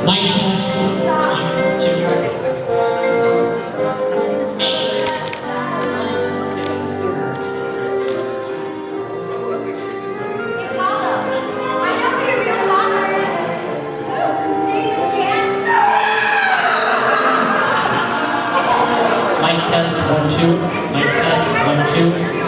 Mic test. 1, 2. Mic test 1, 2. Mic test 1, 2.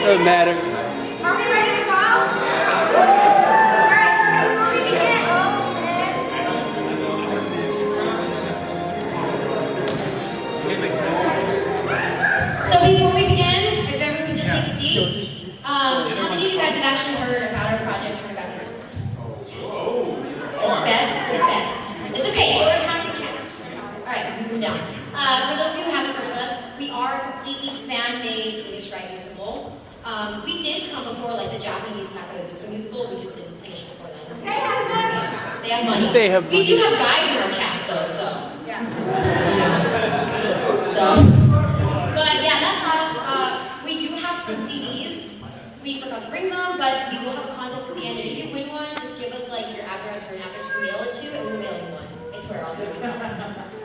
Doesn't matter. Are we ready to go? Alright, so before we begin. So before we begin, if everyone can just take a seat. How many of you guys have actually heard about our project Turnabout Music? Yes. The best. It's okay, so we're counting the cats. Alright, moving down. For those of you who haven't heard of us, we are a completely fan-made Phoenix Wright musical. We did come before like the Japanese Magfest musical, we just didn't finish before then. They have money. They have money. They have money. We do have guys in our cast though, so. Yeah. But yeah, that's us. We do have some CDs. We forgot to bring them, but we will have a contest at the end. And if you win one, just give us like your address or an address to mail it to, and we're mailing one. I swear, I'll do it myself.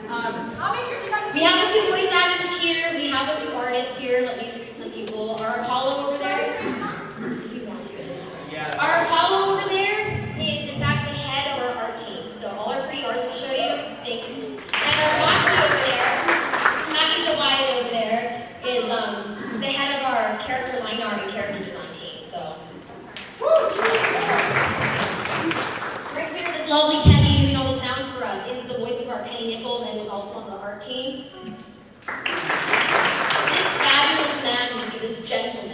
I'll make sure you guys. We have a few voice actors here. We have a few artists here. Let me introduce some people. Our Apollo over there. If you want to. Our Apollo over there is in fact the head of our art team. So all our pretty arts will show you. Thank you. And our Maki over there, Maki Tawai over there, is the head of our character line art and character design team. So. Right here, this lovely Teddy who always sounds for us is the voice of our Penny Nichols and was also on the art team. This fabulous man, you see, this gentleman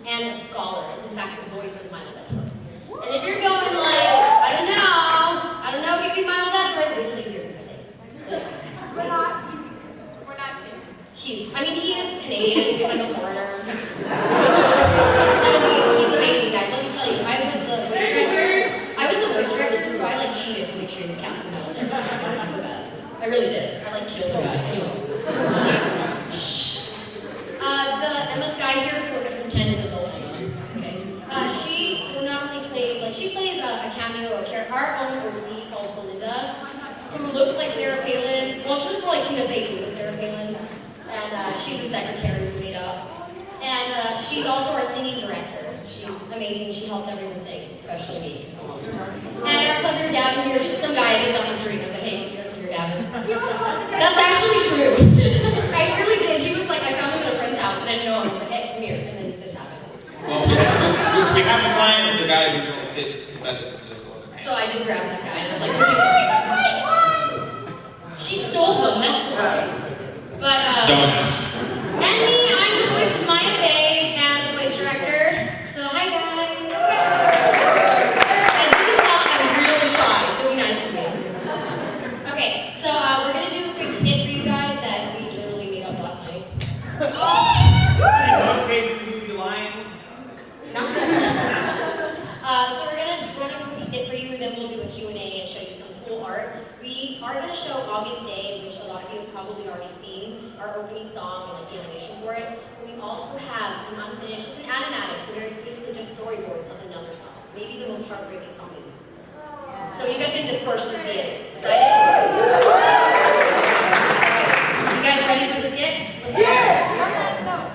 and a scholar is in fact the voice of Miles Edgeworth. And if you're going like, I don't know, maybe Miles Edgeworth, wait till you hear him sing. We're not Canadian. He is Canadian, so he's like a foreigner. No, he's amazing, guys. Let me tell you, I was the voice director, so I like cheated to make sure he was casting Miles Edgeworth because he was the best. I really did. I like killed the guy. Anyway. The Emma Sky here, we're going to pretend is adult Emma. Okay. She not only plays, she plays a cameo, our own OC called Belinda, who looks like Sarah Palin. Well, she looks more like Tina Fey too than Sarah Palin. And she's the secretary we made up. And she's also our singing director. She's amazing. She helps everyone sing, especially me. And our clever Gavin here is just some guy I picked off the street and I was like, hey, you're clear, Gavin. That's actually true. I really did. He was like, I found him at a friend's house and I didn't know him. I was like, hey, come here. And then this happened. Well, we have to find the guy who's going to fit best into the clothing. So I just grabbed that guy and I was like, the tight ones! She stole them, that's right. But, don't ask. And me, I'm the voice of Maya Faye and the voice director. So, hi guys. As you can tell, I'm real shy, so be nice to me. Okay, so we're going to do a quick skit for you guys that we literally made up last night. In most cases, you'd be lying. Not this time. So we're going to run a quick skit for you, then we'll do a Q&A and show you some cool art. We are going to show August Day, which a lot of you have probably already seen, our opening song and like the animation for it. But we also have an unfinished, it's an animatic, so they're basically just storyboards of another song. Maybe the most heartbreaking song we've used. So you guys need the push to see it. Excited? You guys ready for the skit? Yeah! One last note.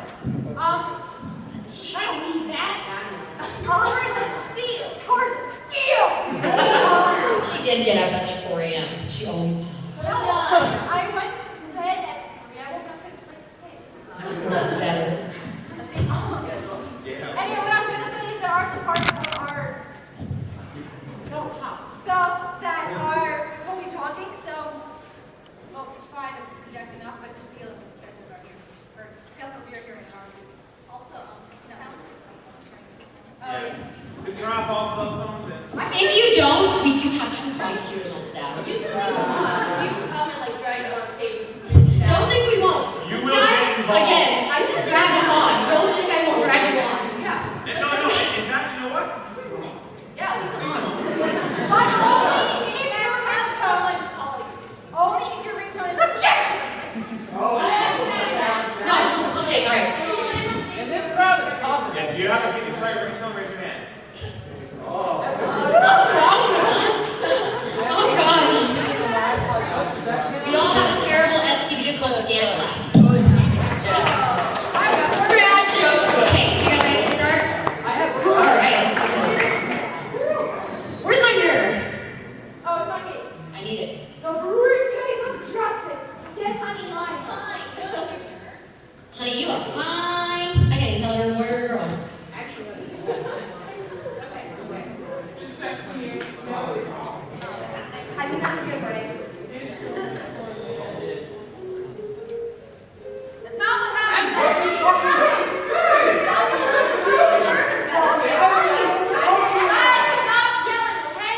I don't need that. Cards of steel! Cards of steel! She did get up at like 4 a.m. She always does. No, I went to bed at 3. I woke up at like 6. That's better. Yeah. Anyway, what I was going to say is there are some parts of our stuff that are when we talking, so well, try to project enough, but just feel objective right here. Or feel the weird here in our also, no. Yeah. We turn off all cell phones and... If you don't, we do have 2 prosecutors on staff. You can leave them on. You can come and like drag them on stage. Don't think we won't. You will get involved. Again, I just drag him on. Don't think I won't drag him on. Yeah. No, in fact, you know what? Yeah, leave them on. But only if your ringtone, only if your ringtone is objection. No, okay, all right. In this crowd, it's awesome. Yeah, do you have a Phoenix Wright ringtone? Raise your hand. What's wrong with us? Oh gosh. We all have a terrible STD called Gantlap. Bad joke. Okay, so you guys ready to start? All right, let's do this. Where's my mirror? Oh, it's my case. I need it. The briefcase of justice. Get honey line. Honey, you are fine. I can't even tell if you're a boy or a girl. I mean, that's a good way. That's not what happened. Stop yelling, okay?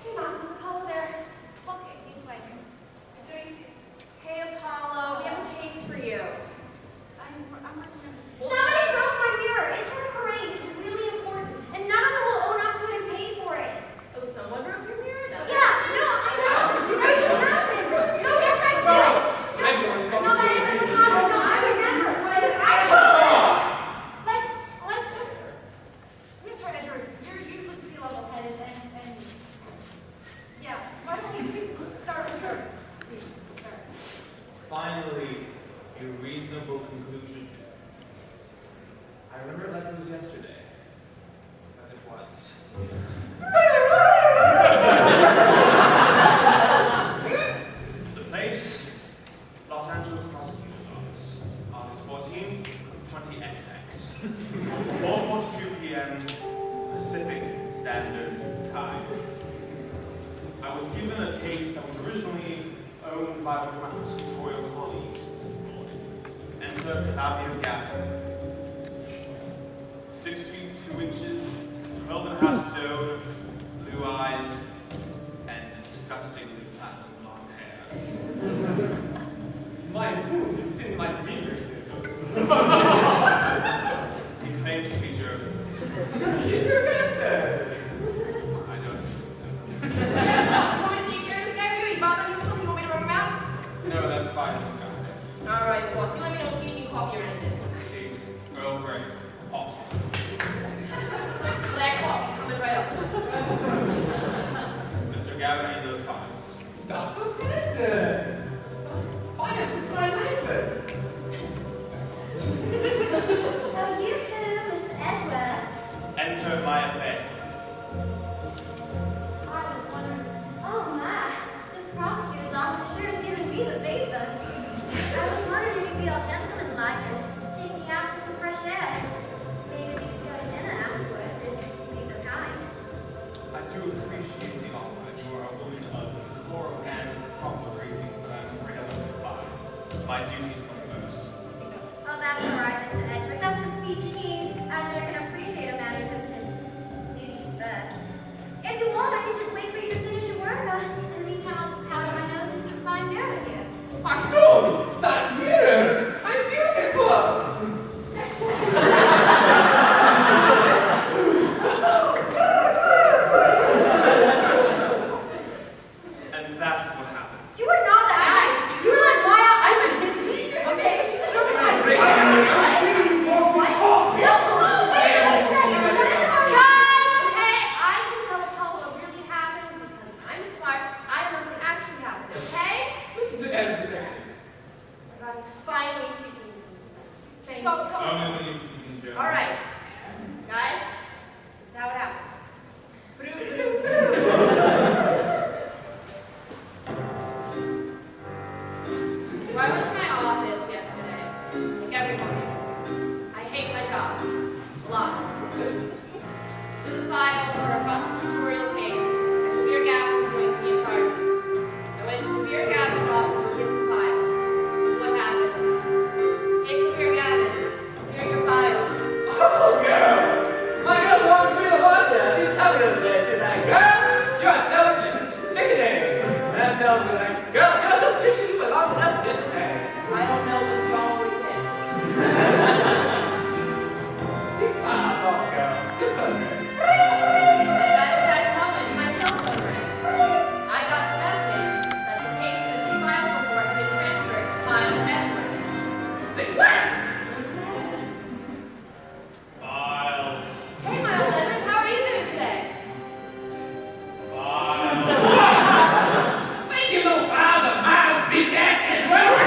Hey, Mom, there's Apollo there. Okay, he's right here. Hey, Apollo, we have a case for you. I'm working on this. Somebody broke my mirror. It's from Corinne. It's really important. And none of them will own up to it and pay for it. Oh, someone broke your mirror? Yeah, no, I know. That should happen. No, yes, I did. No, that isn't the problem. No, I remember. I Let's just, Mr. Edwards, you're usually pretty level-headed and yeah, why don't we just start with yours? Start. Finally, a reasonable conclusion. I remember it like it was yesterday. As it was. The place, Los Angeles Prosecutor's Office, August 14th, 20XX. 4:42 p.m. Pacific Standard Time. I was given a case that was originally owned by one of my prosecutorial colleagues this morning. Enter Fabio Gavin. 6 feet 2 inches, 12.5 stone, blue eyes, and disgustingly platinum blonde hair. My mood is in my fingers. He claims to be German. Keep your head there. I don't. You want to take care of this guy? Are you bothering him? Something you want me to rub him out? No, that's fine, Miss Gavin. All right, boss. You let me know if you need any coffee or anything. See, Earl Grey, hot. Black coffee coming right up. Mr. Gavin, I need those files. Das so besser. Das ist mein Leben. Oh, you too, Mr. Edward. Enter my affair. I was wondering, oh my, this prosecutor's office sure is giving me the vapors. I was wondering if you'd be all gentleman-like and take me out for some fresh air. Maybe we could go to dinner afterwards if you'd be so kind. I do appreciate the offer. You are a woman of decorum and proper breeding, but I'm afraid I must decline. My duties come first. Oh, that's all right, Mr. Edward. That's just speaking as you can appreciate a man who puts his duties first. If you want, I can just wait for you to finish your work. In the meantime, I'll just powder my nose into this fine mirror here. Achtung! Das mirror! I'm beautiful! And that That's what happened. You were not that nice. You were like, why I'm in his secret. Okay, those are my Guys, okay, I can tell Apollo what really happened because I'm smart. I know what actually happened, okay? Listen to everything. God, he's finally speaking some sense. Thank Go. Only when you're speaking German. All right, guys, this is how it happened. So I went to my office yesterday, like every morning. I hate my job. A lot. So the files for a prosecutorial case that Kabir Gavin was going to be in charge of. I went to Kabir Gavin's office to get the files. This is what happened. Hey, Kabir Gavin, here are your files. Oh, girl. My girl walked me to London. She's telling me the other day. She's like, girl, you're a selfish thickening. And I'm telling her, like, girl, you're so fishy, but long enough fish tank. I don't know what's wrong with him. He's fine, oh, girl. You're so nice. At that exact moment, my cell phone rang. I got the message that the case that these files were for had been transferred to Miles Edgeworth. Say what? Files. Hey, Miles Edgeworth, how are you doing today? Files. Thank you, little father, Miles, bitch ass Edgeworth.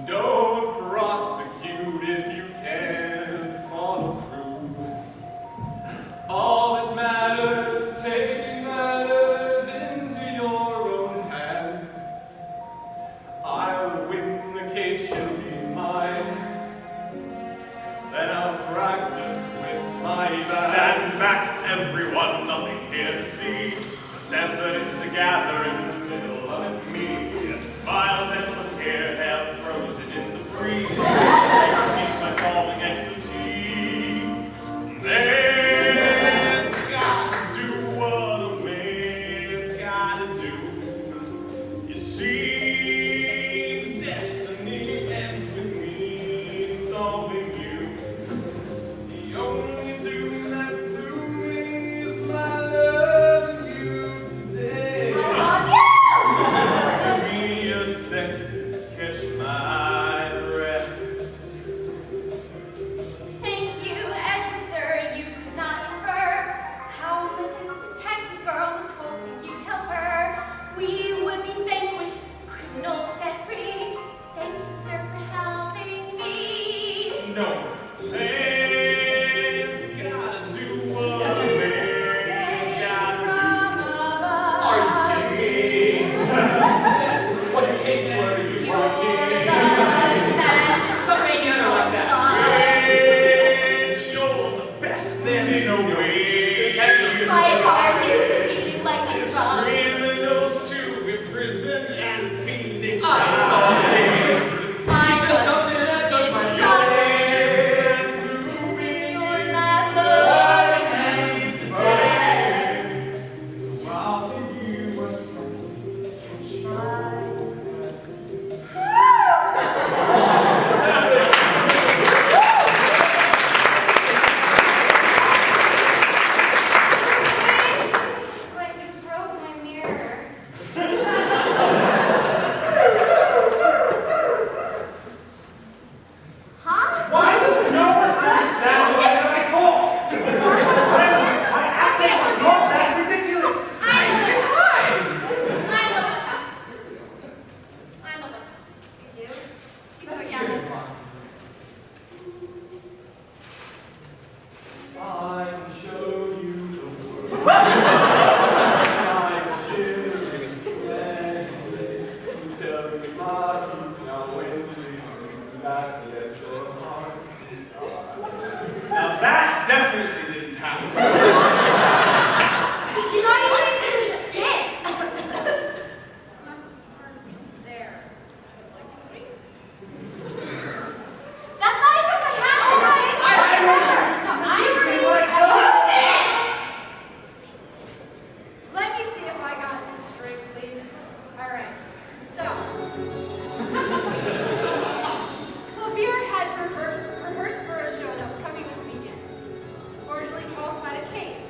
Don't prosecute if you can't follow through. All that matters is taking matters into your own hands. I'll win the case, she'll be mine. Then I'll practice with my band. Stand back, everyone, nothing here to see. The evidence to gather in the middle of me. Yes, Miles and what's here, they're frozen in the breeze. Needs my solving expertise. Man's gotta do what a man's gotta do. You see, destiny ends with me solving you. The only doom that's doing is my love you today. Just give me a second to catch my breath. Thank you, Edward, sir. You could not infer how much his detective girl was hoping you'd help her. We would be vanquished, criminals set free. Thank you, sir, for helping me. No. Man's gotta do what a man's gotta Are you kidding me? What case were you watching? Something you know like that. do. Man, you're the best, there's no way. My heart is beating like a drum. Criminals to imprison and Phoenix. I saw this. I Just was something that took my shocked. breath. Assuming you're not loving me today. So I'll give you a second to catch my But you broke my mirror. Huh? Why does no one understand the way that I talk? My accent was not that ridiculous. I'm a hookup. I'm a hookup. You do? You go down. I can show you the world. I can share this land. You tell me about you, now when you last yet just heart. Now that definitely didn't happen. He's not even in his skin. There. That's not even what happened. I want you to teach me what to do. Let me see if I got this straight, please. All right. So, Clavier had to rehearse for a show that was coming this weekend. Fortunately, he also had a case.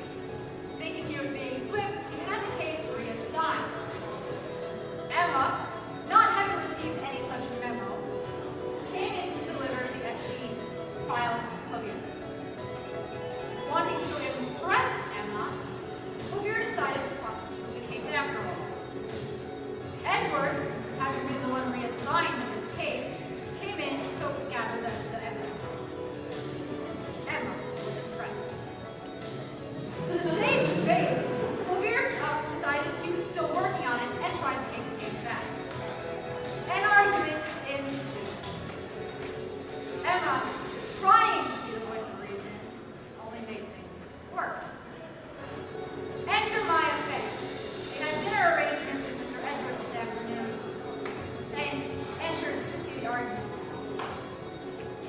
Thinking he was being swift, he had the case reassigned. Emma, not having received any such memo, came in to deliver the files to Clavier. Wanting to impress Emma, Clavier decided to prosecute the case after all. Edward, having been the one reassigned to this case, came in to gather the evidence. Emma was impressed. To save face, Clavier decided he was still working on it and tried to take the case back. An argument ensued. Emma, trying to be the voice of reason, only made things worse. Enter Maya Fay. They had dinner arrangements with Mr. Edward this afternoon and entered to see the argument.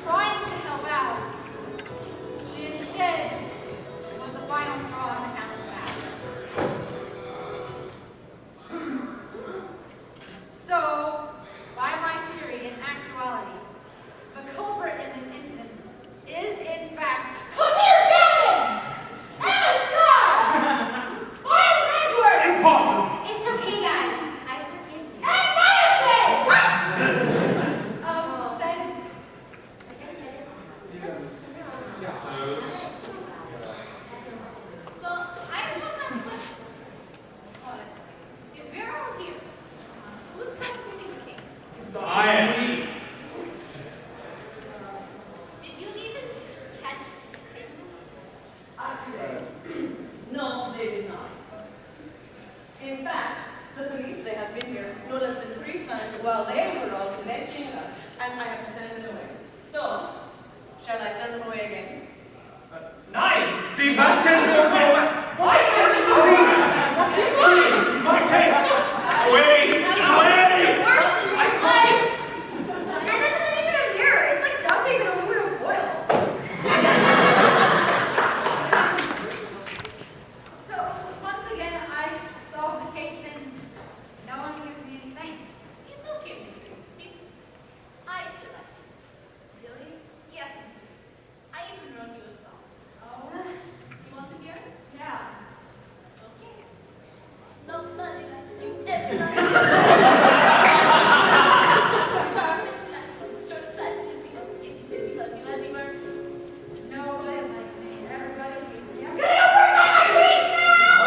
Trying to help out, she instead was the final straw in the camel's back. So, by my theory, in actuality, the culprit in this incident is, in fact, Clavier Gavin! Emma Star! Miles Edward! Impossible. It's okay, guys. I forgive you. And Maya Fay! What? and I have to send them away. So, shall I send them away again? Nein! Die Vasquez will go west! Why can't you please? Please! My case! Wait! Worse than my life. And this isn't even a mirror. It's like duct tape and aluminum foil. So, once again, I solved the case and no one gives me any thanks. It's okay, Mr. Eustace. I still like you. Really? Yes, Mr. Eustace. I even wrote you a song. Oh. You want to hear it? Yeah. Okay. Nobody likes you, everybody. Short that juicy. It's busy, fuzzy, fuzzy words. Nobody likes me. Everybody hates me. I'm gonna overcome my trees now!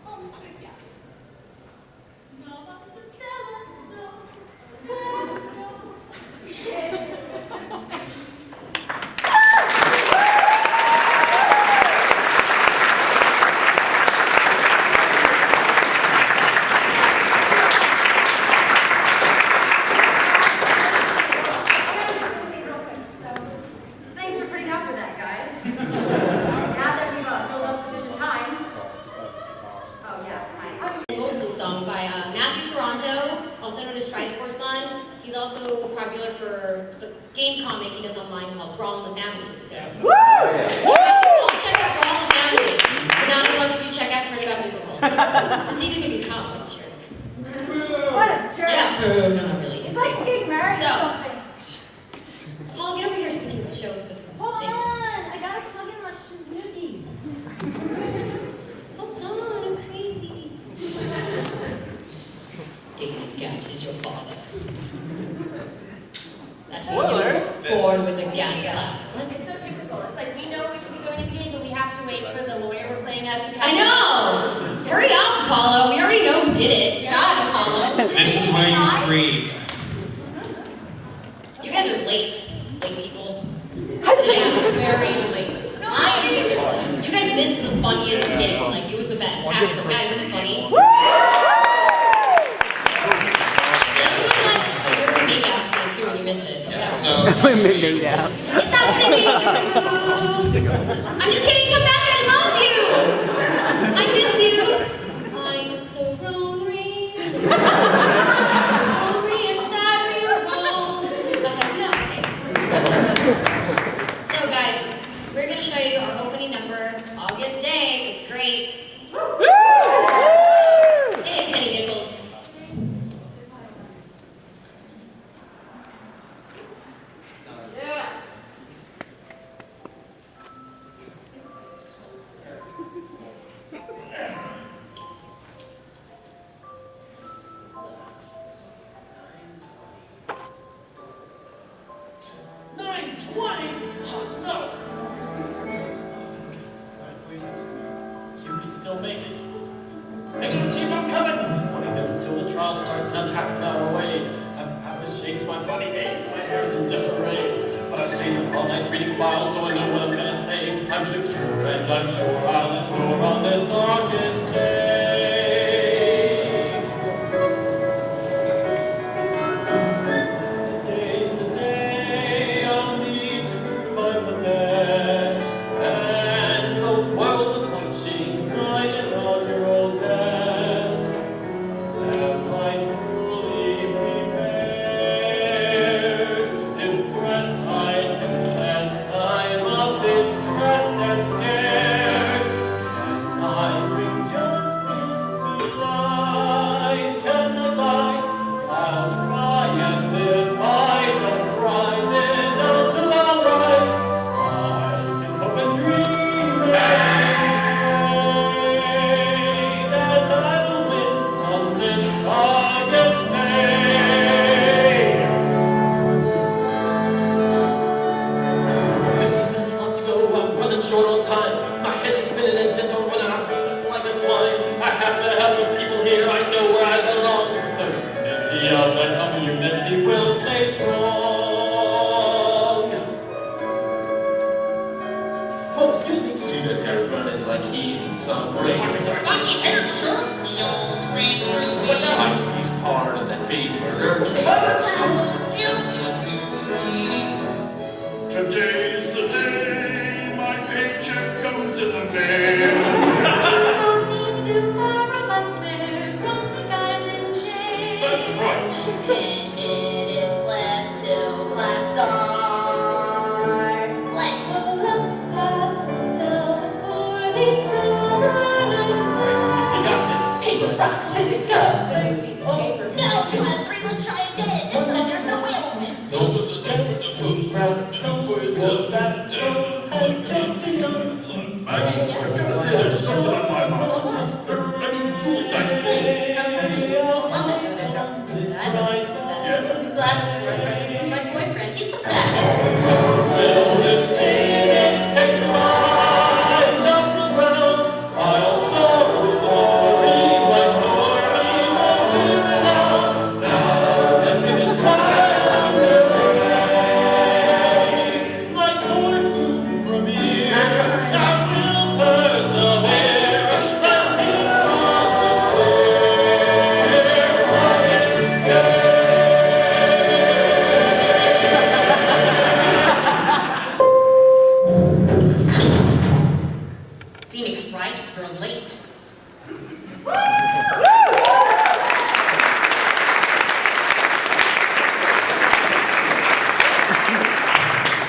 Oh, Mr. Yeah. No one to tell us no. Thanks for putting up with that, guys. Now that we've filled up sufficient time. Oh, yeah, hi. Mostly sung by Matthew Toronto, also known as Trisportsman. He's also popular for the game comic he does online called Brawl in the Family. So. You guys should all check out Brawl in the Family, but not as much as you check out Turnabout Musical. Because he didn't even come, I'm sure. What a jerk. Yeah, no, not really. He's It's like great. getting married So. or something. Paul, get over here so we can show the Hold thing. on, I gotta plug in my Shizuki. Hold on, I'm crazy. David Gatt is your father. That's what you were born with a Gatt clap. It's so typical. It's like we know we should be going to the game, but we have to wait for the lawyer we're playing as to catch I know! Hurry up, Apollo. We already know who did it. God, Apollo. This is where you scream. You guys are late. Late people. Yeah, very late. I am disappointed. You guys missed the funniest skit. Like, it was the best. Ask the guy, was it funny? It was like, oh, you're in a make out scene too and you missed it. Yeah, Whatever. so. It's not singing! I'm just kidding, come back, I love you! I miss you! I'm so lonely, so lonely and sad we are wrong. I have nothing. So guys, we're gonna show you our opening number, August Day. It's great. Hey, Penny Nichols. Yeah. You can still make it. Hey, Chief, I'm coming! 20 minutes till the trial starts and I'm half an hour away. I've the shakes, my body aches, my hair's in disarray. But I stayed up all night reading files, so I know what I'm gonna say. I'm secure and I'm sure I'll endure on this August day. Today's the day I'll need to find the best. And the world is watching my inaugural test. Am I truly prepared? If pressed, I'd confess I'm a bit stressed and scared. Can I bring justice to light? Can I light? I'll try, and if I don't cry, then I'll do alright. I can hope and dream and pray that I'll win on this August day. 15 minutes left to go, I'm running short on time. My head is spinning and just don't run and I'm sleeping like a swine. I have to help the people here, I know where I belong. The unity of the community will stay strong. Oh, excuse me. See that hair running like he's in some race. Funky haired shirt, he owns green room. What's up? He's part of that a murder case. Someone's guilty to me. Today's the day my paycheck comes in the mail. No need to borrow bus fare from the guys in jail. That's right. 10 minutes left till class starts. Class. So let's pass the for the summer night. Take off this. Paper, rock, scissors, go. Scissors, paper. No, 2 out of 3, let's try again. This time there's no whale. Maggie, I've got to say there's something on my mind. That's These glasses were a present from my boyfriend. He's the best. Will this phoenix take rise off the ground? I'll soar with glory, my story will live out. Now let's get this trial underway. My courtroom premiere, I will persevere. The mirror is clear. Phoenix, right? You're late.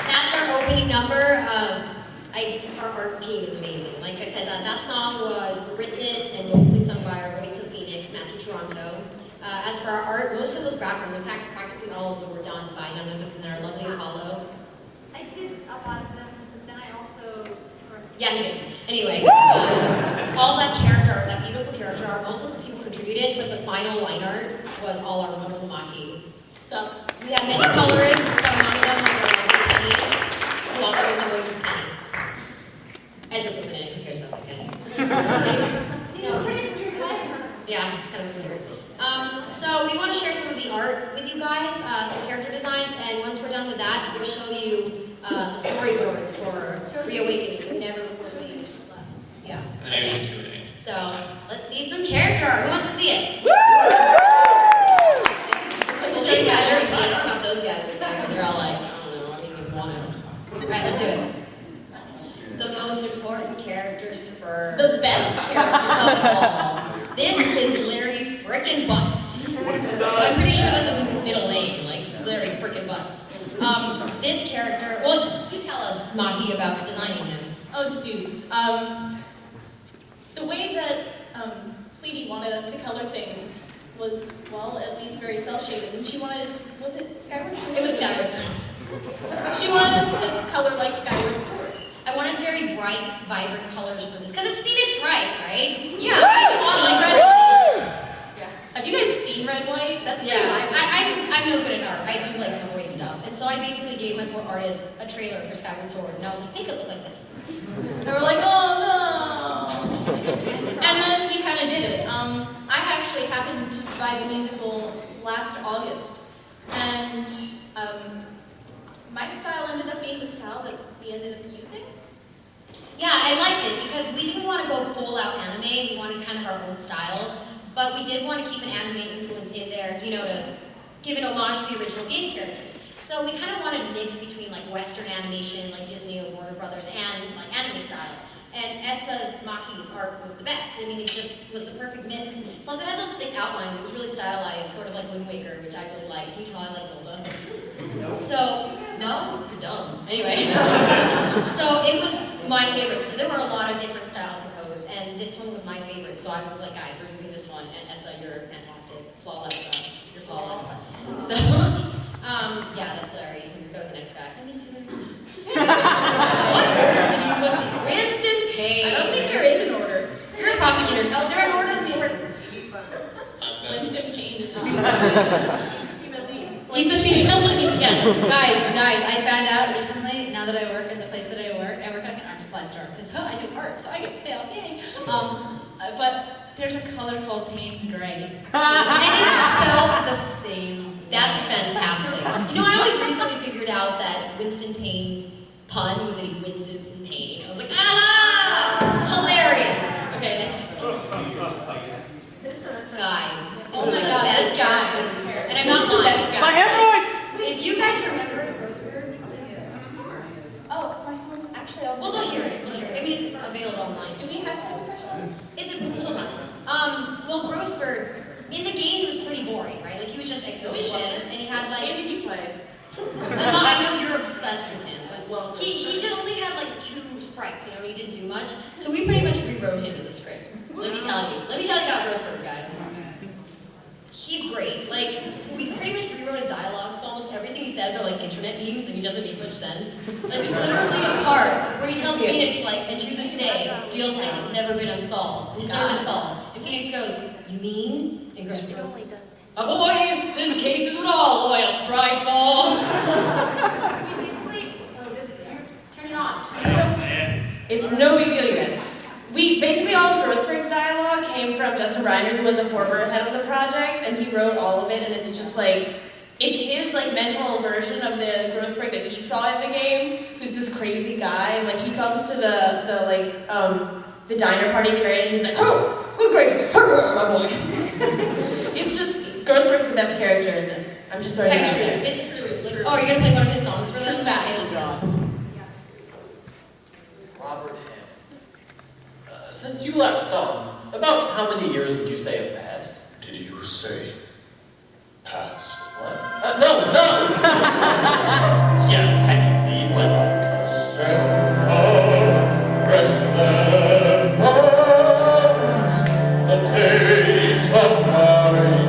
That's our opening number. Our art team is amazing. Like I said, that song was written and mostly sung by our voice of Phoenix, Matthew Toronto. As for our art, most of those backgrounds, in fact, practically all of them were done by none other than our lovely Apollo. I did a lot of them, but then I also... Yeah, he did. Anyway, all that character, that beautiful character art, multiple people contributed, but the final line art was all our wonderful Mahi. So we have many colorists, but among them was our lovely Penny, who also is the voice of Penny. Edric was in it, who cares about that guy? Yeah, it's kind of obscure. So we want to share some of the art with you guys, some character designs, and once we're done with that, we'll show you the storyboards for Reawakening. You've never before seen. Yeah. Okay. So let's see some character art. Who wants to see it? Woo! Those guys are excited about those guys. They're all like, I don't know, I don't even want to. All right, let's do it. The most important characters for The best character. of all. This is Larry Frickin' Butts. I'm pretty sure that's his middle name, like Larry Frickin' Butts. This character, well, you tell us, Mahi, about designing him. Oh, dudes. The way that Pleedy wanted us to color things was, well, at least very cel-shaded. And she wanted, was it Skyward Sword? It was Skyward Sword. She wanted us to color like Skyward Sword. I wanted very bright, vibrant colors for this, because it's Phoenix Wright, right? Yeah, have you guys seen Red White? That's Yeah, I'm no good at art. I do like the voice stuff. And so I basically gave my poor artist a trailer for Skyward Sword, and I was like, make it look like this. And we're like, oh no! And then we kind of did it. I actually happened to buy the musical last August, and my style ended up being the style that we ended up using. Yeah, I liked it because we didn't want to go full out anime. We wanted kind of our own style, but we did want to keep an anime influence in there, you know, to give an homage to the original game characters. So we kind of wanted a mix between like Western animation, like Disney or Warner Brothers, and like anime style. And Essa's Mahi's art was the best. I mean, it just was the perfect mix. Plus, it had those thick outlines. It was really stylized, sort of like Wind Waker, which I really like. Can you tell I like Zelda? So, no? You're dumb. Anyway. So it was my favorite. So there were a lot of different styles proposed, and this one was my favorite. So I was like, guys, we're using this one, and Essa, you're fantastic. Flawless. You're flawless. So, yeah, that's Larry. You can go to the next guy. Let me see what order did you put these? Winston Payne. I don't think there is an order. You're a prosecutor. Tell us there an order of importance. Winston Payne is the female lead. He's the female lead. Yeah. Guys, I found out recently, now that I work at the place that I work at like an art supply store, because I do art, so I get sales, yay. But there's a color called Payne's Gray. And it's spelled the same. That's fantastic. You know, I only recently figured out that Winston Payne's pun was that he winces in pain. I was like, ah! Hilarious! Okay, next. Guys, this is the best guy. My hemorrhoids! If you guys remember Grossberg, oh, my phone's actually on. We'll hear it. I mean, it's available online. Do we have sound professionals? It's a hold on. Well, Grossberg, in the game, he was pretty boring, right? Like, he was just exposition, and he had, like... Game did you play? I know you're obsessed with him, but he just only had, like, 2 sprites, you know, he didn't do much. So we pretty much rewrote him in the script. Let me tell you about Grossberg, guys. He's great. Like, we pretty much rewrote his dialogue, so almost everything he says are, like, internet memes, and he doesn't make much sense. Like, there's literally a part where he tells Phoenix, like, and to this day, Deal 6 has never been unsolved. It's never been solved. And Phoenix goes, you mean? And Grossberg goes, boy, this case isn't all loyal Strifeball. Turn it on. It's no big deal, you guys. Basically all of Grossberg's dialogue came from Justin Briner, who was a former head of the project, and he wrote all of it, and it's just like, it's his like mental version of the Grossberg that he saw in the game, who's this crazy guy, and like he comes to the diner party at the very end, and he's like, oh, good gracious, my boy. It's just, Grossberg's the best character in this. I'm just throwing that out there. It's true. Oh, are you gonna play one of his songs for them? Robert Ham. Since you last saw him, about how many years would you say have passed? Did you say past? What? No! Yes, technically, but... Scent of fresh lemons, the days of marriage.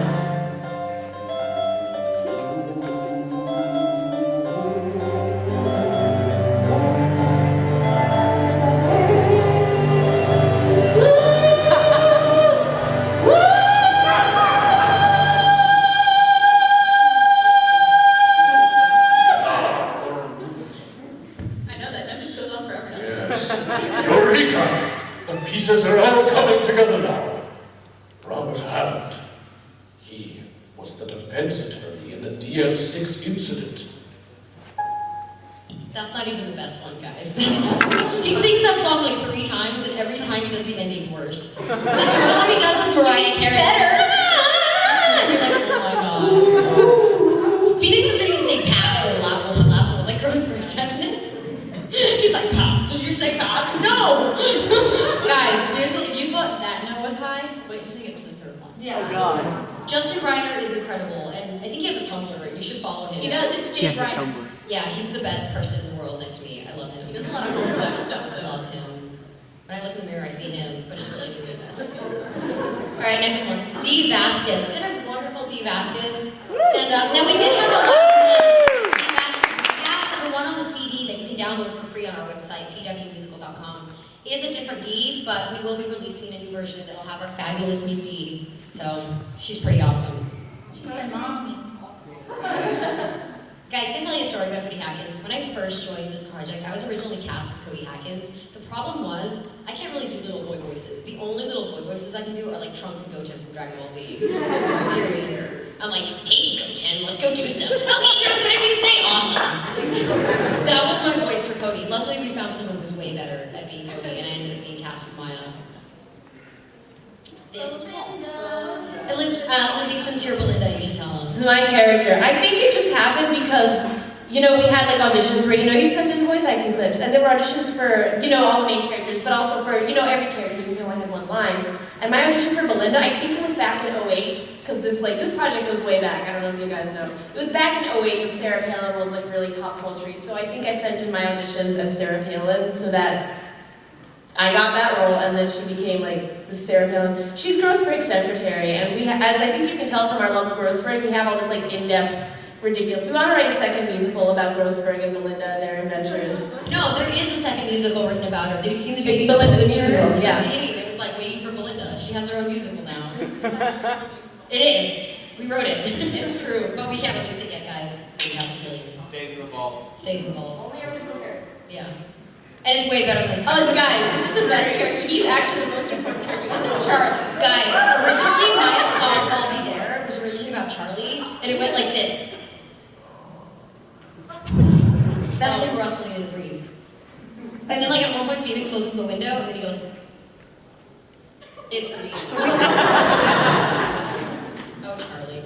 Pieces are all coming together now. Robert Hammond. He was the defense attorney in the DL6 incident. That's not even the best one, guys. He sings that song like 3 times, and every time he does the ending worse. What if he does this Mariah Carey? Better! And you're like, oh my god. Phoenix doesn't even say pass or last one, like Grossberg says it. He's like, pass. Did you say pass? No! Guys, seriously, if you thought that note was high, wait until you get to the 3rd one. Yeah. Oh god. Justin Briner is incredible, and I think he has a Tumblr. You should follow him. He does. It's Jay Briner. Yeah, he's the best person in the world next to me. I love him. He does a lot of cool stuff though. I love him. When I look in the mirror, I see him, but it's really good. All right, next one. D. Vasquez. Isn't it wonderful, D. Vasquez? Stand up. Now, we did have a last name. D. Vasquez. We have number 1 on the CD that you can download for free on our website, pwmusical.com. Is a different D, but we will be releasing a new version that will have our fabulous new D. So, she's pretty awesome. She's my mom. Guys, can I tell you a story about Cody Hackins? When I first joined this project, I was originally cast as Cody Hackins. The problem was, I can't really do little boy voices. The only little boy voices I can do are like Trunks and Goten from Dragon Ball Z. I'm serious. I'm like, hey Goten, let's go do stuff. Okay, Trunks, whatever you say, awesome. That was my voice for Cody. Luckily, we found someone who's way better at being Cody, and I ended up being cast as Maya. Lizzie, since you're Belinda, you should tell us. This is my character. I think it just happened because, you know, we had like auditions where, you'd send in voice acting clips, and there were auditions for, all the main characters, but also for, every character, even though I had one line. And my audition for Belinda, I think it was back in 08, because this project goes way back, I don't know if you guys know. It was back in 08 when Sarah Palin was like really pop culture, so I think I sent in my auditions as Sarah Palin so that I got that role, and then she became like the Sarah Palin. She's Grossberg's secretary, and as I think you can tell from our love of Grossberg, we have all this like in-depth, ridiculous. We want to write a second musical about Grossberg and Belinda and their adventures. No, there is a second musical written about her. Did you see the baby? Belinda the musical, yeah. It was like Waiting for Belinda. She has her own musical now. It is. We wrote it. It's true, but we can't release it yet, guys. We have to kill you. It stays in the vault. Stays in the vault. Only original character. Yeah. And it's way better than Oh, guys, this is the best character. He's actually the most important character. This is Charlie. Guys, originally my song, I'll Be There, was originally about Charlie, and it went like this. That's him rustling in the breeze. And then like at one point, Phoenix closes the window, and then he goes, it's me. Oh, Charlie.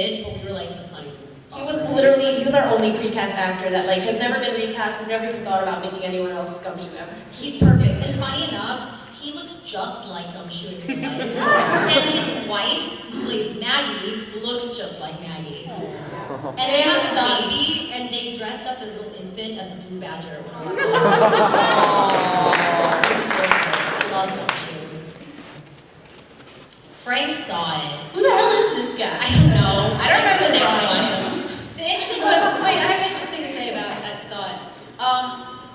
did, but we were like, that's not even. He was our only precast actor that like has never been recast. We've never even thought about making anyone else Gumshoe ever. He's perfect. And funny enough, he looks just like Gumshoe in real life. And his wife, who plays Maggie, looks just like Maggie. And they have a baby, and they dressed up the little infant as the Blue Badger at one of our I love Gumshoe. Frank saw it. Who the hell is this guy? I don't know. I don't remember the next one. The interesting, wait, I have an interesting thing to say about Saw It.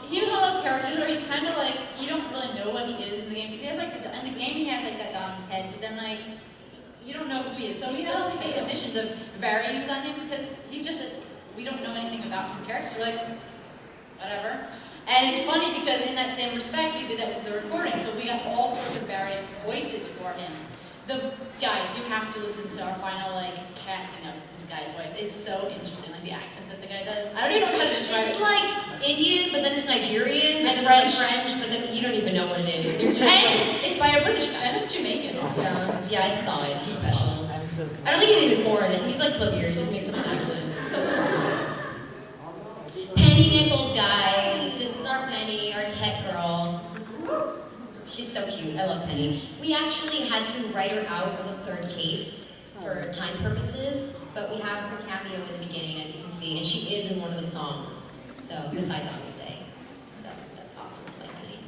He was one of those characters where he's kind of like, you don't really know what he is in the game. Because he has like, in the game he has like that dot on his head, but then like, you don't know who he is. So we have the additions of variants on him because he's just we don't know anything about him character. We're like, whatever. And it's funny because in that same respect, we did that with the recording. So we got all sorts of various voices for him. Guys, you have to listen to our final like casting of this guy's voice. It's so interesting, like the accents that the guy does. I don't even know how to describe it. It's like Indian, but then it's Nigerian, And then French. it's like French, but then you don't even know what it is. You're just And it's by a British guy, and it's Jamaican. yeah, it's solid. He's special. I don't think he's even foreign. I think he's like Clavier. He just makes up an accent. Penny Nichols, guys. This is our Penny, our tech girl. She's so cute. I love Penny. We actually had to write her out of the third case for time purposes, but we have her cameo in the beginning, as you can see, and she is in one of the songs. So, besides August Day. So, that's awesome. I like Penny.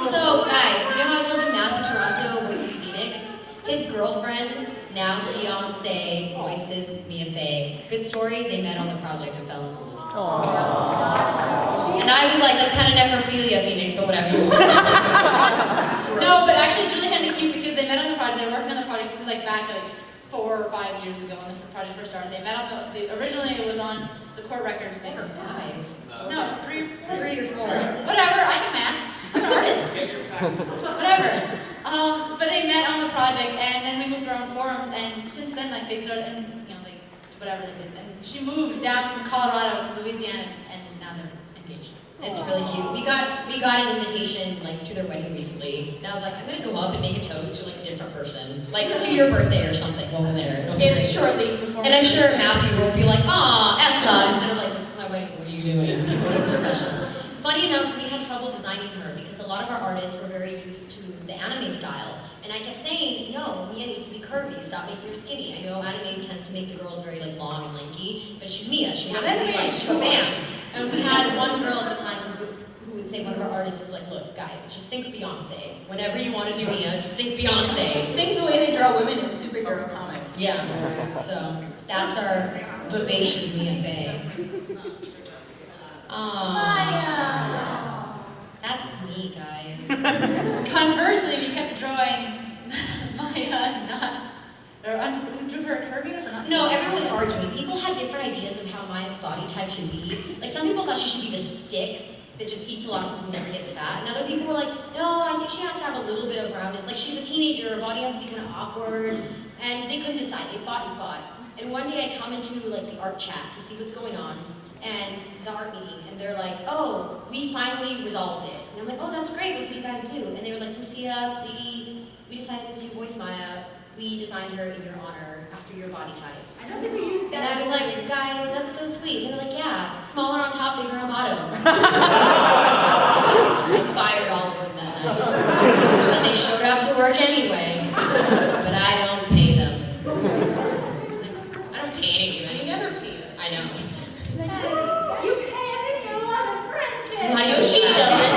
So, guys, you know how I told you Matthew Toronto voices Phoenix? His girlfriend, now fiance, voices Mia Fey. Good story, they met on the project of Bella. And I was like, that's kind of necrophilia, Phoenix, but whatever. No, but actually it's really kind of cute because they met on the project, they were working on the project, this is like back like 4 or 5 years ago when the project first started. They met on originally it was on the court records thing. Or 5. No, it's 3 or 4. Whatever, I can math. I'm an artist. Whatever. But they met on the project and then we moved around forums and since then like they started and you know like whatever they did. And she moved down from Colorado to Louisiana and now they're engaged. It's really cute. We got an invitation like to their wedding recently, and I was like, I'm gonna go up and make a toast to like a different person, like to your birthday or something over there. It'll be It's great. shortly before. And I'm sure Matthew will be like, aw, Essa, instead of like, this is my wedding, what are you doing? This is special. Funny enough, we had trouble designing her because a lot of our artists were very used to the anime style. And I kept saying, no, Mia needs to be curvy, stop making her skinny. I know anime tends to make the girls very like long and lanky, but she's Mia, she has to be like a man. And we had one girl at the time who would say, one of our artists was like, look, guys, just think Beyonce. Whenever you want to do Mia, just think Beyonce. Think the way they draw women in superhero comics. Yeah, so that's our vivacious Mia Fey. That's me, guys. Conversely, we kept drawing Maya drew her curvy or not? No, everyone was arguing. People had different ideas of how Maya's body type should be. Like some people thought she should be the stick that just eats a lot of food and never gets fat. And other people were like, no, I think she has to have a little bit of roundness. Like she's a teenager, her body has to be kind of awkward. And they couldn't decide. They fought and fought. And one day I come into like the art chat to see what's going on and the art meeting, and they're like, oh, we finally resolved it. And I'm like, oh, that's great, what do you guys do? And they were like, Lucia, Cleety, we decided since you voice Maya, we designed her in your honor after your body type. I don't think we used that. And I was like, guys, that's so sweet. And they were like, yeah, smaller on top, bigger on bottom. I fired all of them that night. But they showed up to work anyway. But I don't pay them. I don't pay any of you. You never pay us. I know. You pay us in your love and friendship. No, she doesn't.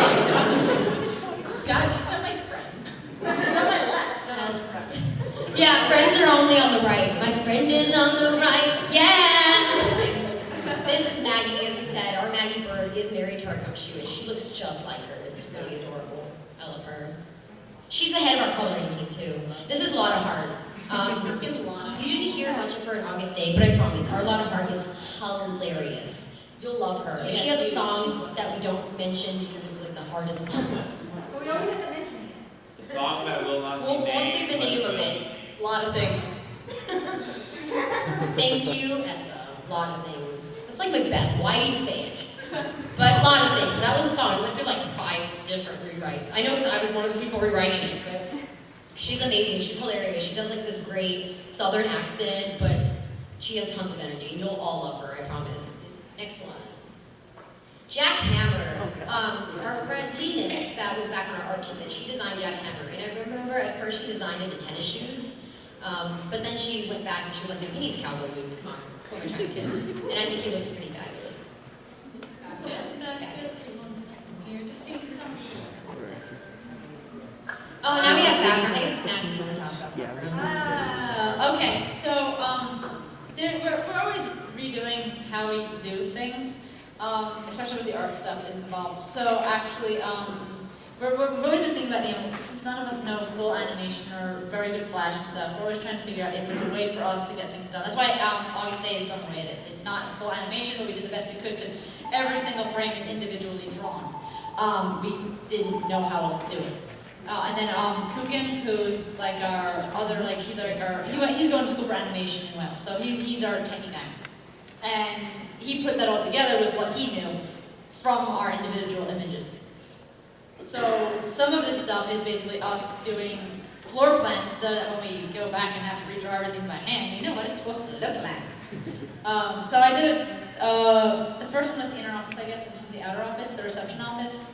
God, she's not my friend. She's on my left. That's friends. Yeah, friends are only on the right. My friend is on the right. Yeah. This is Maggie, as we said. Our Maggie Bird is married to our Gumshoe, and she looks just like her. It's really adorable. I love her. She's the head of our coloring team too. This is Lotta Hart. Freaking Lana. You didn't hear much of her in August Day, but I promise, our Lotta Hart is hilarious. You'll love her. And she has a song that we don't mention because it was like the hardest song. But we always have to mention it. The song that will not be We'll named. say the name of it. A lot of things. Thank you, Essa. A lot of things. It's like Macbeth. Why do you say it? But a lot of things. That was a song. It went through like 5 different rewrites. I know because I was one of the people rewriting it, but She's amazing, she's hilarious. She does like this great southern accent, but she has tons of energy. You'll all love her, I promise. Next one. Jack Hammer. Our friend Linus, that was back on our art team, and she designed Jack Hammer. And I remember at first she designed him in tennis shoes, but then she went back and she was like, no, he needs cowboy boots, come on, who am I trying to kid? And I think he looks pretty fabulous. Oh, now we have background. I guess Snacks is going to talk about backgrounds. Okay, so we're always redoing how we do things, especially with the art stuff is involved. So actually, we've always been thinking about, since none of us know full animation or very good Flash and stuff, we're always trying to figure out if there's a way for us to get things done. That's why August Day is done the way it is. It's not full animation, but we did the best we could because every single frame is individually drawn. We didn't know how else to do it. And then Kukin, who's like our other, like he's going to school for animation in Wales, so he's our techie guy. And he put that all together with what he knew from our individual images. So some of this stuff is basically us doing floor plans so that when we go back and have to redraw everything by hand, we know what it's supposed to look like. So I did the first one was the inner office, I guess, and this is the outer office, the reception office.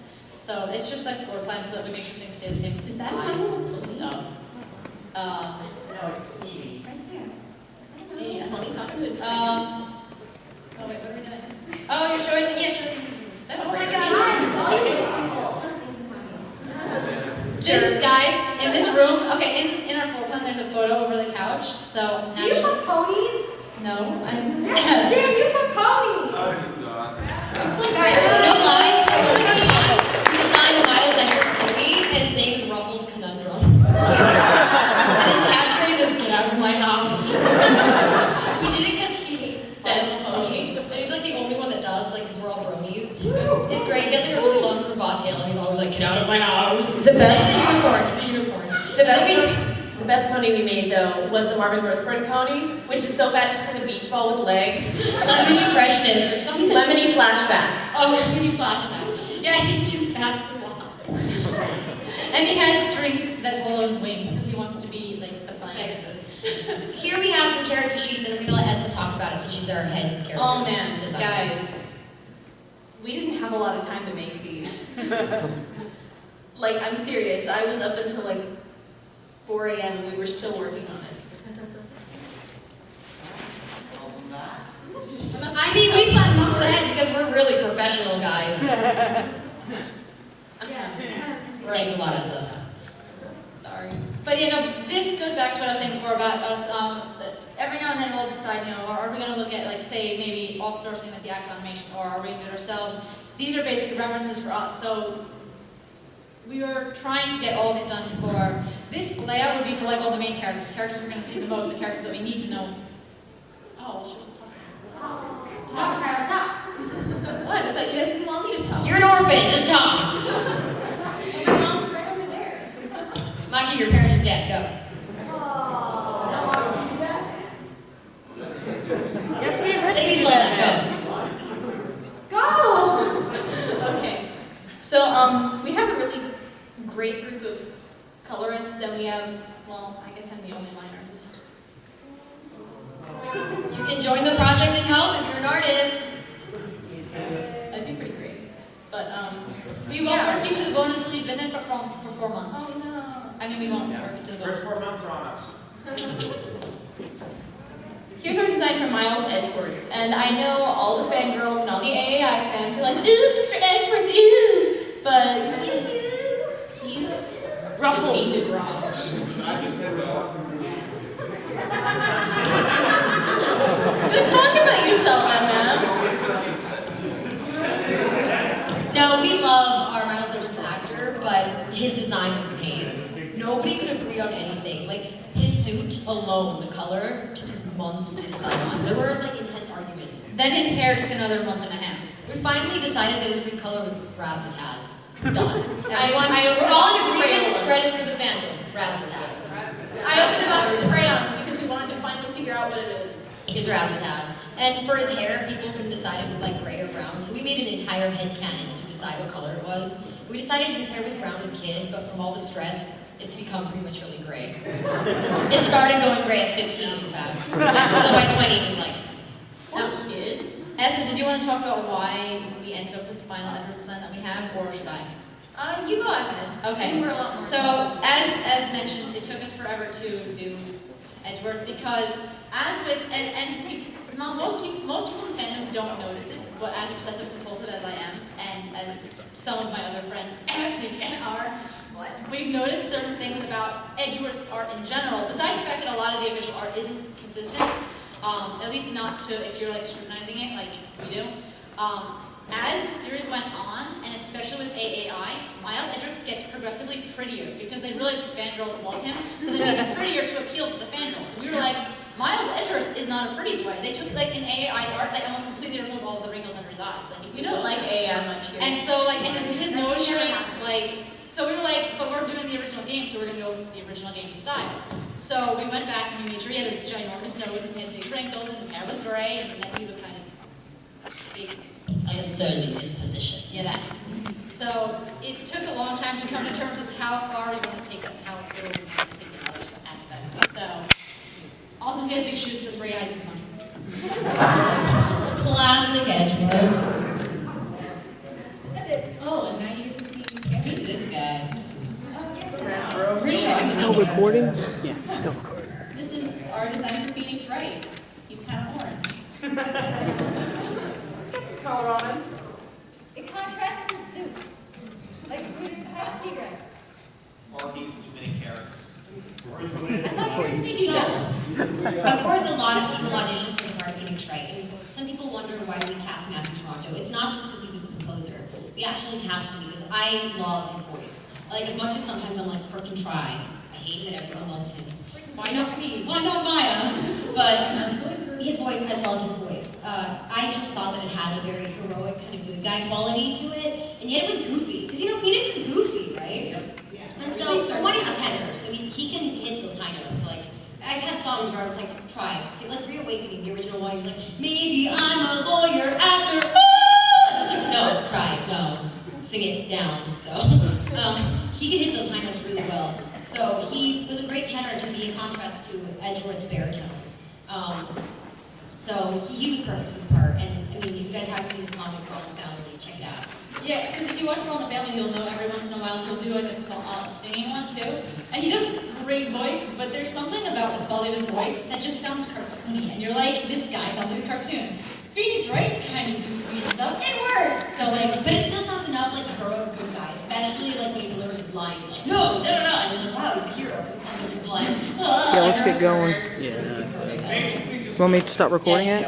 So it's just like floor plans so that we make sure things stay the same. Is that stuff? Right there. Hey, I'm only talking to Oh wait, what are we doing? Oh, you're showing the Oh my God! Just guys in this room. Okay, in our floor plan, there's a photo over the couch. So now Do you put ponies? No, I'm. Dan, you put ponies! Oh, God. It's like, no lie, we designed Miles like a pony, and his name is Ruffles Conundrum. And his catchphrase is, get out of my house. We did it because he hates best pony, but he's like the only one that does, like, because we're all bronies. It's great, he has like a really long cravat tail, and he's always like, get out of my house. The best unicorn, it's a unicorn. The best pony we made though was the Marvin Grossberg pony, which is so fat it's just like a beach ball with legs. Lemony freshness or something. Lemony flashback. Oh, lemony flashback. Yeah, he's too fat to walk. And he has strings that hold on wings because he wants to be like the Pegasus. Here we have some character sheets, and I'm going to let Essa talk about it since she's our head character. Oh man, designer. guys, we didn't have a lot of time to make these. Like, I'm serious, I was up until like 4 a.m. and we were still working on it. I mean, we plan months ahead because we're really professional guys. Thanks a lot, Essa. Sorry. But this goes back to what I was saying before about us, every now and then we'll decide, are we going to look at, like, say, maybe off-sourcing like the actual animation, or are we going to do it ourselves? These are basically references for us, so we were trying to get all this done for, this layout would be for, like, all the main characters, the characters we're going to see the most, the characters that we need to know. Oh, well, she wasn't talking. Top. What? I thought you guys didn't want me to talk. You're an orphan, just talk. My mom's right over there. Maki, your parents are dead, go. Ladies love that, Go! Okay. So, we have a really great group of colorists, and we have, well, I guess I'm the only line artist. go. You can join the project and help if you're an artist. That'd be pretty great. But, We won't work you to the bone until you've been there for 4 months. oh no. I mean, we won't work you to the bone. First 4 months are on us. Here's our design for Miles Edgeworth. And I know all the fangirls and all the AAI fans are like, ooh, Mr. Edgeworth, ooh! But he's Ruffles. defeated wrong. Good talk about yourself, Emma. No, we love our Miles Edgeworth actor, but his design was a pain. Nobody could agree on anything. Like, his suit alone, the color, took us months to decide on. There were, like, intense arguments. Then his hair took another month and a half. We finally decided that his suit color was razzmatazz. Done. We're all in agreement, spread it through the fandom. Razzmatazz. I opened a box of crayons because we wanted to finally figure out what it is. It's razzmatazz. And for his hair, people couldn't decide it was like gray or brown, so we made an entire headcanon to decide what color it was. We decided his hair was brown as a kid, but from all the stress it's become prematurely gray. It started going gray at 15, in fact. So by 20, it was like, Poor kid. Essa, did you want to talk about why we ended up with the final Edward design that we have, or should I? You go ahead. Okay. We're a lot more. So, as mentioned, it took us forever to do Edgeworth because, as with most people in the fandom don't notice this, but as obsessive compulsive as I am, and as some of my other friends are, we've noticed certain things about Edgeworth's art in general. Besides the fact that a lot of the official art isn't consistent, at least not to if you're like scrutinizing it like we do. As the series went on, and especially with AAI, Miles Edgeworth gets progressively prettier because they realized the fangirls love him, so they made him prettier to appeal to the fangirls. And we were like, Miles Edgeworth is not a pretty boy. They took, like, in AAI's art, they almost completely removed all of the wrinkles under his eyes. Like, We don't like AAI much here. and so, like, and his nose shrinks, like, so we were like, but we're doing the original game, so we're gonna go with the original game style. So we went back and we made sure he had a ginormous nose and he had big wrinkles and his hair was gray and then he looked kind of big. a surly disposition. Yeah, that. So it took a long time to come to terms with how far we want to take it, how far we want to take it out of aspect. So, also he has big shoes because Ray hides his money. Classic Edgeworth. That's it. Oh, and now you get to see Scary. Who's this guy? Richard. Still recording? Yeah, still recording. This is our designer Phoenix Wright. He's kind of orange. Get some color on him. It contrasts with the suit. Like food and tea bread. All he eats too many carrots. I thought carrots made you jealous. Of course, a lot of people audition for the part of Phoenix Wright. And some people wonder why we cast Matthew Toronto. It's not just because he was the composer. We actually cast him because I love his voice. Like, as much as sometimes I'm like, frickin' try. I hate that everyone loves him. Why not me? Why not Maya? But his voice, I love his voice. I just thought that it had a very heroic, kind of good guy quality to it, and yet it was goofy. Because, you know, Phoenix is goofy, right? And so, one, he's a tenor, so he can hit those high notes. Like, I've had songs where I was like, try. See, like Reawakening, the original one, he was like, maybe I'm a lawyer after all. And I was like, no, try, no. Sing it down. So, he could hit those high notes really well. So, he was a great tenor to be a contrast to Edgeworth's baritone. So, he was perfect for the part. And, I mean, if you guys haven't seen this comic, All in the Family, check it out. Yeah, because if you watch All in the Family, you'll know every once in a while he'll do like a singing one too. And he does great voices, but there's something about the quality of his voice that just sounds cartoony. And you're like, this guy sounds like a cartoon. Phoenix Wright's kind of goofy and stuff. It works. So like, but it still sounds enough like a heroic good guy, especially like when he delivers his lines, like, no, and you're like, wow, he's the hero. But it sounds like he's like, Yeah, let's get going. Yeah. You want me to stop recording it?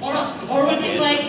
or when he's like,